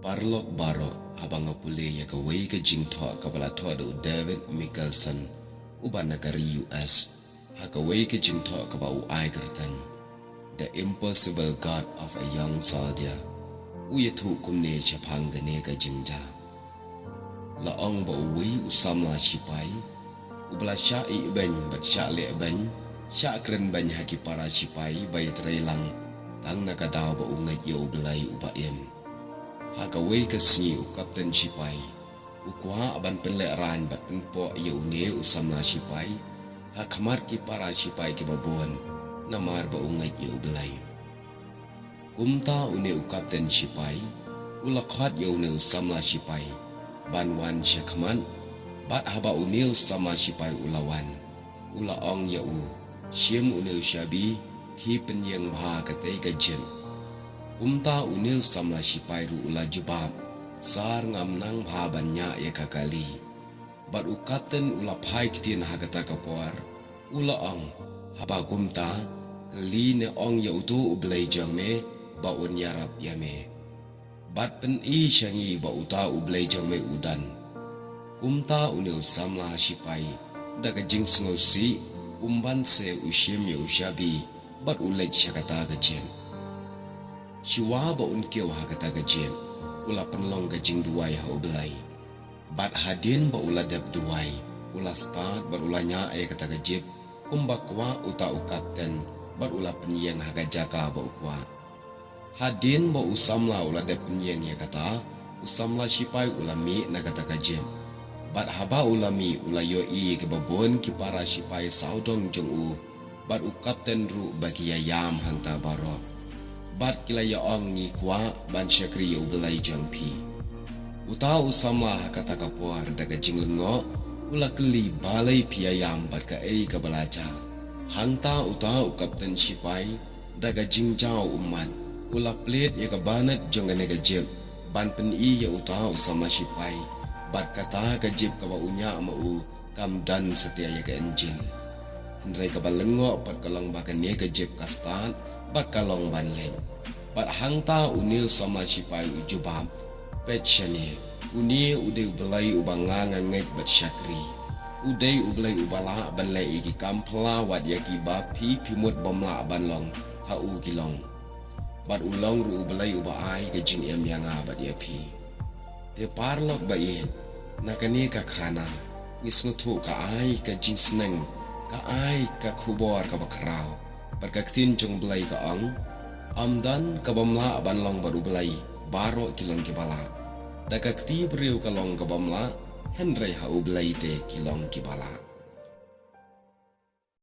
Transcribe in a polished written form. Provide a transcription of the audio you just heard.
Parlok baro habang pule ya kawai ke jing tho kabala tho do David Mickelson uban negara US ha kawai ke jing tho kabau ai gertan The Impossible God of a Young Soldier uye thu kumne chapang gane ka jingja la ong ba uwi usamla sipai ubla sha I ben bat sha le ben sha kren ben haki para sipai bai trailang tang nakadaw ba ungai yo blai uba em Hakaway kasi u Captain Sipay, ukwa aban penle ran bat penpo iyo ne usamla Sipay, hakamar ki para Sipay ki babuan, namar ba ungay iyo belay. Kumta une u Captain Sipay, ulakhat iyo ne usamla Sipay, banwan siya kaman, bat haba une usamla Sipay ulawan, ulaong ya u, siyem une usyabi, ki penyang baha katay kajem. Kumta unil samla sipai ru ula jubab sar ngam nang bhabanya ya kakali bat u kapten ula phai kitin hagata kapor ula ong haba kumta kali ne ong ya utu ublai jame ba un yarap yame bat pen I shangi ba uta ublai jame udan kumta unil samla sipai daga jing sngosi umban se ushim ya ushabi bat ulai shakata gajem Siwa ba unkyo hakata gajem ula penlong gajing duai ha ublai bat hadin ba ula dep duai ula start bat ulanya ay kata gajib kumbakwa uta u kapten bat ula penyeng haga jaka ba ukwa hadin ba usamla ula dep penyeng ya kata usamla sipai ula mi na kata gajem bat haba ula mi ula yo I ke babon ki para sipai saudong jong u bat u kapten ru bagi yam hangta baro bat kilaya ong ni kwa ban syakri ubelai jampi uta usama kata kapuar daga jinglengo ula keli balai piayam bat ka ei ka balaja hangta uta kapten sipai daga jingjau umat ula plate ya ka banat jongane ga jeb ban pen I ya uta usama sipai bat kata ka jeb ka ba unya ma u kam dan setia ya ka enjin ndrai ka balengo pat kalong bakan ne ka jeb kastan bat kalong banleng bat hangta unil sama sipai ujubab petshane uni udai ublai ubanga ngangai bat syakri udai ublai ubala banlai iki kampla wat yaki ba pi pimut bomla banlong ha u kilong bat ulong ru ublai ubai ke jing em yanga bat yapi te parlok ba ye nakani ka khana nismutu ka ai ka jing sneng ka ai ka khubor ka bakrau berkaktin jong belai ka ang amdan kabamla banlong baru belai baro kilong kibala dakakti beriu kalong kabamla henry hau belai te kilong kibala